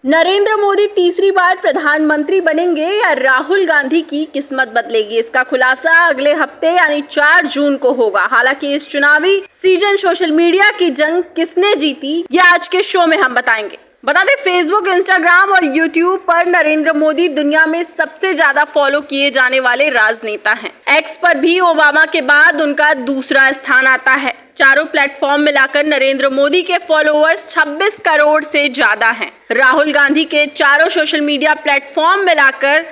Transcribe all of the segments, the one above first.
नरेंद्र मोदी तीसरी बार प्रधानमंत्री बनेंगे या राहुल गांधी की किस्मत बदलेगी, इसका खुलासा अगले हफ्ते यानी 4 जून को होगा। हालांकि इस चुनावी सीजन सोशल मीडिया की जंग किसने जीती ये आज के शो में हम बताएंगे। बता दें, फेसबुक, इंस्टाग्राम और यूट्यूब पर नरेंद्र मोदी दुनिया में सबसे ज्यादा फॉलो किए जाने वाले राजनेता हैं। एक्स पर भी ओबामा के बाद उनका दूसरा स्थान आता है। चारों प्लेटफॉर्म मिलाकर नरेंद्र मोदी के फॉलोअर्स 26 करोड़ से ज्यादा हैं। राहुल गांधी के चारों सोशल मीडिया प्लेटफॉर्म मिलाकर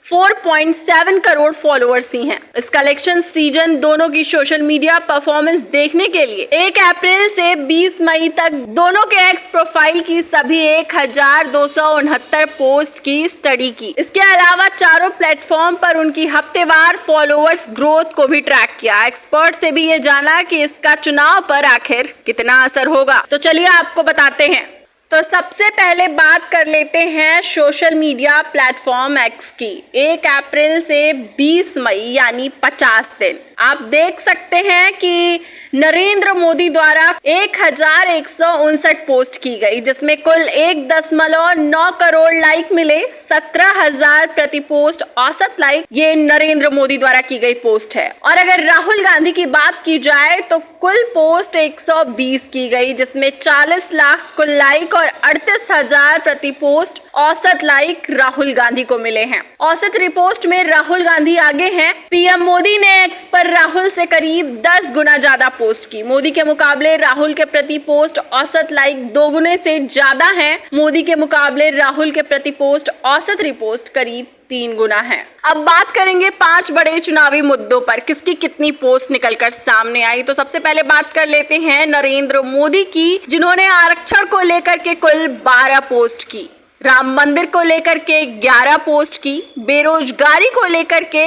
4.7 करोड़ फॉलोअर्स ही हैं। इस कलेक्शन सीजन दोनों की सोशल मीडिया परफॉर्मेंस देखने के लिए 1 अप्रैल से 20 मई तक दोनों के एक्स प्रोफाइल की सभी 1269 पोस्ट की स्टडी की। इसके अलावा चारों प्लेटफॉर्म पर उनकी हफ्तेवार फॉलोअर्स ग्रोथ को भी ट्रैक किया। एक्सपर्ट से भी ये जाना कि इसका चुनाव पर आखिर कितना असर होगा। तो चलिए आपको बताते हैं। तो सबसे पहले बात कर लेते हैं सोशल मीडिया प्लेटफॉर्म एक्स की। 1 अप्रैल से 20 मई यानी 50 दिन आप देख सकते हैं कि नरेंद्र मोदी द्वारा 1159 पोस्ट की गई, जिसमें कुल 1.9 करोड़ लाइक मिले। 17,000 प्रति पोस्ट औसत लाइक ये नरेंद्र मोदी द्वारा की गई पोस्ट है। और अगर राहुल गांधी की बात की जाए तो कुल पोस्ट 120 की गई, जिसमें 40 लाख कुल लाइक और 38,000 प्रति पोस्ट औसत लाइक राहुल गांधी को मिले हैं। औसत रिपोस्ट में राहुल गांधी आगे हैं। पीएम मोदी ने एक्स पर राहुल से करीब 10 गुना ज्यादा पोस्ट की। मोदी के मुकाबले राहुल के प्रति पोस्ट औसत लाइक 2 गुने से ज्यादा है। मोदी के मुकाबले राहुल के प्रति पोस्ट औसत रिपोस्ट करीब 3 गुना है। अब बात करेंगे 5 बड़े चुनावी मुद्दों पर किसकी कितनी पोस्ट निकलकर सामने आई। तो सबसे पहले बात कर लेते हैं नरेंद्र मोदी की, जिन्होंने आरक्षण को लेकर के कुल 12 पोस्ट की, राम मंदिर को लेकर के 11 पोस्ट की, बेरोजगारी को लेकर के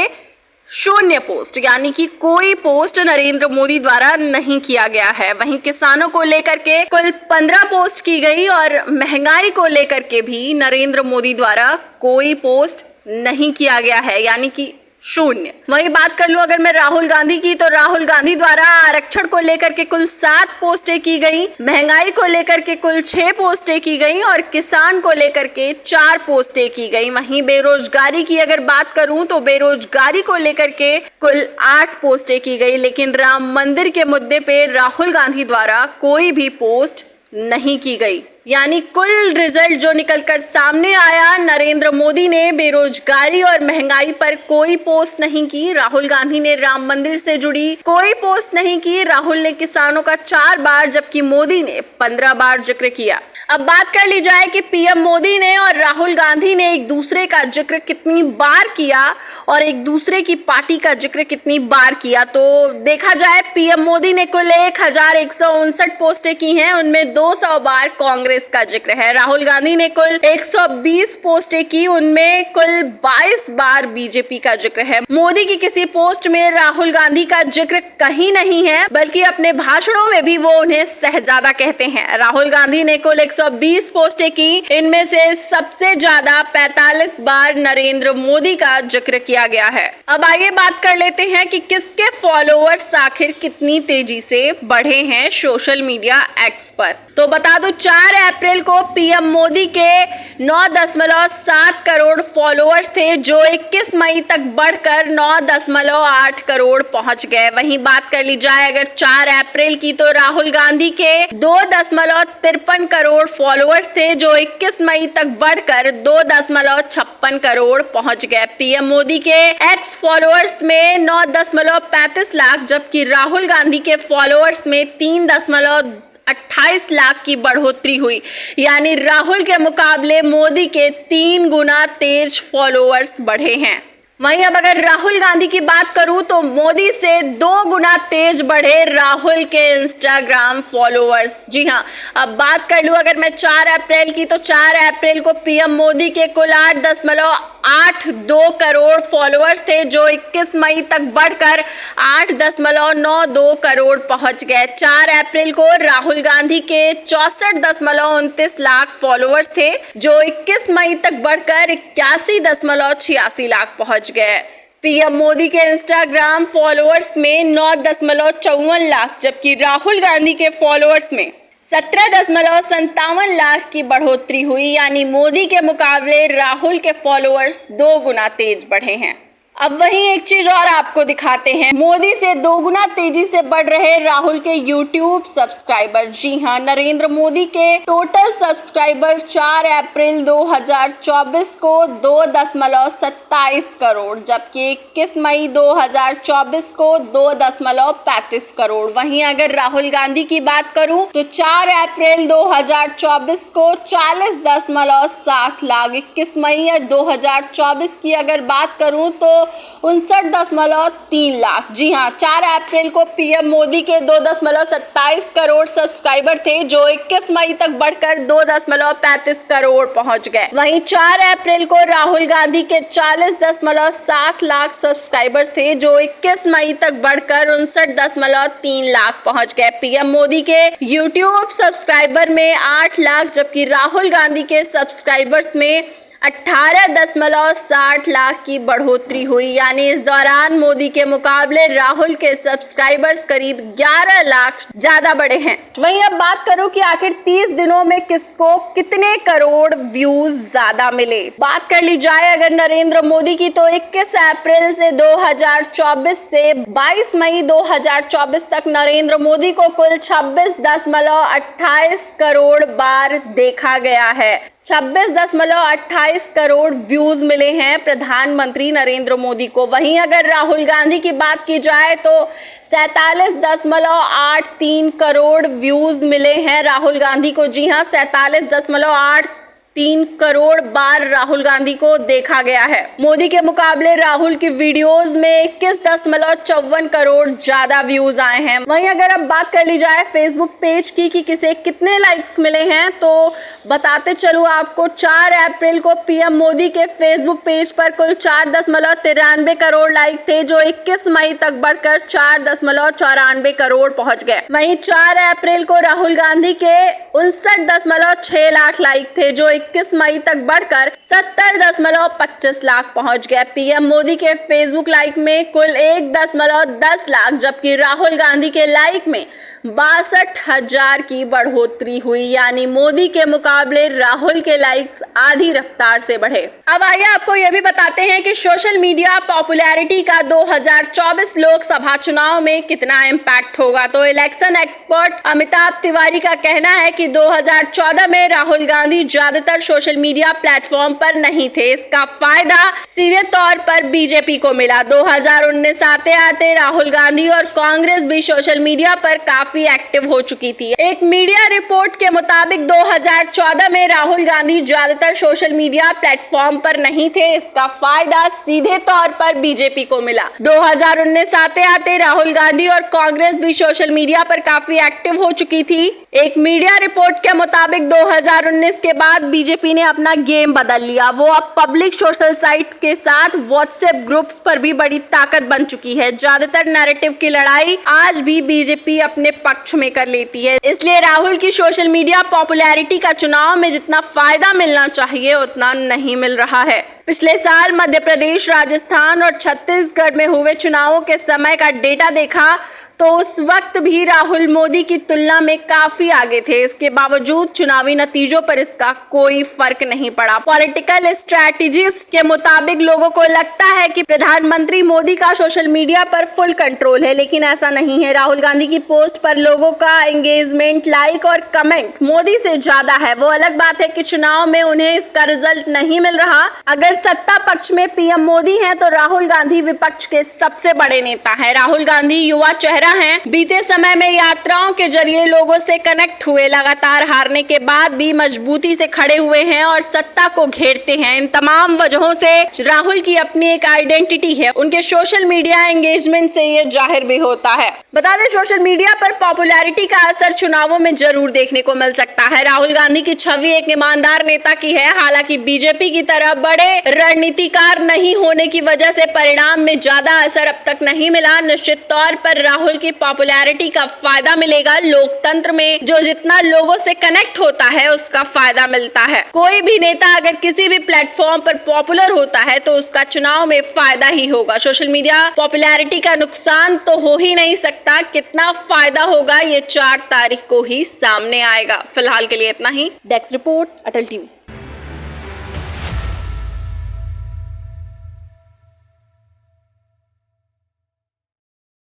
0 पोस्ट, यानी कि कोई पोस्ट नरेंद्र मोदी द्वारा नहीं किया गया है। वहीं किसानों को लेकर के कुल 15 पोस्ट की गई और महंगाई को लेकर के भी नरेंद्र मोदी द्वारा कोई पोस्ट नहीं किया गया है, यानी कि 0। वही बात कर लूं अगर मैं राहुल गांधी की, तो राहुल गांधी द्वारा आरक्षण को लेकर के कुल 7 पोस्टें की गई, महंगाई को लेकर के कुल 6 पोस्टें की गई और किसान को लेकर के 4 पोस्टें की गई। वहीं बेरोजगारी की अगर बात करूं तो बेरोजगारी को लेकर के कुल 8 पोस्टें की गई, लेकिन राम मंदिर के मुद्दे पे राहुल गांधी द्वारा कोई भी पोस्ट नहीं की गई। यानी कुल रिजल्ट जो निकलकर सामने आया, नरेंद्र मोदी ने बेरोजगारी और महंगाई पर कोई पोस्ट नहीं की, राहुल गांधी ने राम मंदिर से जुड़ी कोई पोस्ट नहीं की, राहुल ने किसानों का 4 बार जबकि मोदी ने 15 बार जिक्र किया। अब बात कर ली जाए कि पीएम मोदी ने और राहुल गांधी ने एक दूसरे का जिक्र कितनी बार किया और एक दूसरे की पार्टी का जिक्र कितनी बार किया। तो देखा जाए पीएम मोदी ने कुल 1159 पोस्टें की हैं, उनमें 200 बार कांग्रेस का जिक्र है। राहुल गांधी ने कुल 120 पोस्टें की, उनमें कुल 22 बार बीजेपी का जिक्र है। मोदी की किसी पोस्ट में राहुल गांधी का जिक्र कहीं नहीं है, बल्कि अपने भाषणों में भी वो उन्हें शहजादा कहते हैं। राहुल गांधी ने कुल 120 पोस्टें की, इनमें से सबसे ज्यादा 45 बार नरेंद्र मोदी का जिक्र किया गया है। अब आइए बात कर लेते हैं कि किसके फॉलोअर्स आखिर कितनी तेजी से बढ़े हैं सोशल मीडिया एक्स पर। तो बता दो, 4 अप्रैल को पीएम मोदी के 9.7 करोड़ फॉलोअर्स थे, जो 21 मई तक बढ़कर 9.8 करोड़ पहुंच गए। वहीं बात कर ली जाए अगर 4 अप्रैल की, तो राहुल गांधी के 2.53 करोड़ फॉलोअर्स थे, जो 21 मई तक बढ़कर 2.56 करोड़ पहुंच गए। पीएम मोदी के एक्स फॉलोअर्स में 9.35 लाख, जबकि राहुल गांधी के फॉलोअर्स में 3.28 लाख की बढ़ोतरी हुई, यानी राहुल के मुकाबले मोदी के 3 गुना तेज फॉलोअर्स बढ़े हैं। वहीं अब अगर राहुल गांधी की बात करूं तो मोदी से 2 गुना तेज बढ़े राहुल के इंस्टाग्राम फॉलोअर्स। जी हां, अब बात कर लूं अगर मैं 4 अप्रैल की, तो 4 अप्रैल को पीएम मोदी के कुल 8.82 करोड़ फॉलोअर्स थे, जो 21 मई तक बढ़कर 8.92 करोड़ पहुंच गए। 4 अप्रैल को राहुल गांधी के 64.29 लाख फॉलोअर्स थे, जो 21 मई तक बढ़कर 81.86 लाख पहुंच गए। पीएम मोदी के इंस्टाग्राम फॉलोअर्स में 9.54 लाख, जबकि राहुल गांधी के फॉलोअर्स में 17.57 लाख की बढ़ोतरी हुई, यानी मोदी के मुकाबले राहुल के फॉलोअर्स 2 गुना तेज बढ़े हैं। अब वहीं एक चीज और आपको दिखाते हैं, मोदी से 2 गुना तेजी से बढ़ रहे राहुल के YouTube सब्सक्राइबर। जी हां, नरेंद्र मोदी के टोटल सब्सक्राइबर 4 अप्रैल 2024 को 2.27 करोड़, जबकि 21 मई 2024 को 2.35 करोड़। वहीं अगर राहुल गांधी की बात करूं तो 4 अप्रैल 2024 को 40.7 लाख, 21 मई 2024 की अगर बात करूं तो 59.3 लाख। जी हां, 4 अप्रैल को पीएम मोदी के 2.27 करोड़ सब्सक्राइबर थे, जो 21 मई तक बढ़कर 2.35 करोड़ पहुंच गए। वहीं 4 अप्रैल को राहुल गांधी के 40.7 लाख सब्सक्राइबर्स थे, जो 21 मई तक बढ़कर 59.3 लाख पहुंच गए। पीएम मोदी के यूट्यूब सब्सक्राइबर में 8 लाख, जबकि राहुल गांधी के सब्सक्राइबर्स में 18.60 लाख की बढ़ोतरी हुई, यानी इस दौरान मोदी के मुकाबले राहुल के सब्सक्राइबर्स करीब 11 लाख ज्यादा बढ़े हैं। वहीं अब बात करूं कि आखिर 30 दिनों में किसको कितने करोड़ व्यूज ज्यादा मिले। बात कर ली जाए अगर नरेंद्र मोदी की, तो 21 अप्रैल से 2024 से 22 मई 2024 तक नरेंद्र मोदी को कुल 26.28 करोड़ बार देखा गया है। 26.28 करोड़ व्यूज मिले हैं प्रधानमंत्री नरेंद्र मोदी को। वहीं अगर राहुल गांधी की बात की जाए तो 47.83 करोड़ व्यूज मिले हैं राहुल गांधी को। जी हां, 47.83 करोड़ बार राहुल गांधी को देखा गया है। मोदी के मुकाबले राहुल की वीडियोस में 21.54 करोड़ ज्यादा व्यूज आए हैं। वहीं अगर अब बात कर ली जाए फेसबुक पेज की कि किसे कितने लाइक्स मिले हैं, तो बताते चलूं आपको, 4 अप्रैल को पीएम मोदी के फेसबुक पेज पर कुल 4.93 करोड़ लाइक थे, जो 21 मई तक बढ़कर 4.94 करोड़ पहुंच गए। वहीं 4 अप्रैल को राहुल गांधी के 59.6 लाख लाइक थे, जो 21 मई तक बढ़कर 70.25 लाख पहुंच गए। पीएम मोदी के फेसबुक लाइक में कुल 1.10 लाख, जबकि राहुल गांधी के लाइक में 62,000 की बढ़ोतरी हुई, यानी मोदी के मुकाबले राहुल के लाइक्स आधी रफ्तार से बढ़े। अब आइए आपको यह भी बताते हैं कि सोशल मीडिया पॉपुलैरिटी का 2024 लोकसभा चुनाव में कितना इम्पैक्ट होगा। तो इलेक्शन एक्सपर्ट अमिताभ तिवारी का कहना है कि 2014 में राहुल गांधी ज्यादातर सोशल मीडिया प्लेटफॉर्म पर नहीं थे। इसका फायदा सीधे तौर पर बीजेपी को मिला। 2019 आते आते राहुल गांधी और कांग्रेस भी सोशल मीडिया पर काफी एक्टिव हो चुकी थी। एक मीडिया रिपोर्ट के मुताबिक 2014 में राहुल गांधी ज्यादातर सोशल मीडिया प्लेटफॉर्म पर नहीं थे। इसका फायदा सीधे तौर पर बीजेपी को मिला। 2019 आते आते राहुल गांधी और कांग्रेस भी सोशल मीडिया पर काफी एक्टिव हो चुकी थी। एक मीडिया रिपोर्ट के मुताबिक 2019 के बाद बीजेपी ने अपना गेम बदल लिया। वो अब पब्लिक सोशल साइट के साथ व्हाट्सएप ग्रुप्स पर भी बड़ी ताकत बन चुकी है। ज्यादातर नैरेटिव की लड़ाई आज भी बीजेपी अपने पक्ष में कर लेती है। इसलिए राहुल की सोशल मीडिया पॉपुलैरिटी का चुनाव में जितना फायदा मिलना चाहिए उतना नहीं मिल रहा है। पिछले साल मध्य प्रदेश, राजस्थान और छत्तीसगढ़ में हुए चुनावों के समय का डेटा देखा तो उस वक्त भी राहुल मोदी की तुलना में काफी आगे थे। इसके बावजूद चुनावी नतीजों पर इसका कोई फर्क नहीं पड़ा। पॉलिटिकल स्ट्रैटेजिस्ट के मुताबिक लोगों को लगता है कि प्रधानमंत्री मोदी का सोशल मीडिया पर फुल कंट्रोल है, लेकिन ऐसा नहीं है। राहुल गांधी की पोस्ट पर लोगों का एंगेजमेंट, लाइक और कमेंट मोदी से ज्यादा है। वो अलग बात है कि चुनाव में उन्हें इसका रिजल्ट नहीं मिल रहा। अगर सत्ता पक्ष में पीएम मोदी है तो राहुल गांधी विपक्ष के सबसे बड़े नेता है। राहुल गांधी युवा चेहरा हैं। बीते समय में यात्राओं के जरिए लोगों से कनेक्ट हुए, लगातार हारने के बाद भी मजबूती से खड़े हुए हैं और सत्ता को घेरते हैं। इन तमाम वजहों से राहुल की अपनी एक आइडेंटिटी है। उनके सोशल मीडिया एंगेजमेंट से ये जाहिर भी होता है। बता दें, सोशल मीडिया पर पॉपुलैरिटी का असर चुनावों में जरूर देखने को मिल सकता है। राहुल गांधी की छवि एक ईमानदार नेता की है। हालांकि बीजेपी की तरह बड़े रणनीतिकार नहीं होने की वजह से परिणाम में ज्यादा असर अब तक नहीं मिला। निश्चित तौर पर राहुल की पॉपुलैरिटी का फायदा मिलेगा। लोकतंत्र में जो जितना लोगों से कनेक्ट होता है उसका फायदा मिलता है। कोई भी नेता अगर किसी भी प्लेटफॉर्म पर पॉपुलर होता है तो उसका चुनाव में फायदा ही होगा। सोशल मीडिया पॉपुलैरिटी का नुकसान तो हो ही नहीं सकता। सकता, कितना फायदा होगा ये 4 तारीख को ही सामने आएगा। फिलहाल के लिए इतना ही। डेस्क रिपोर्ट, अटल टीवी।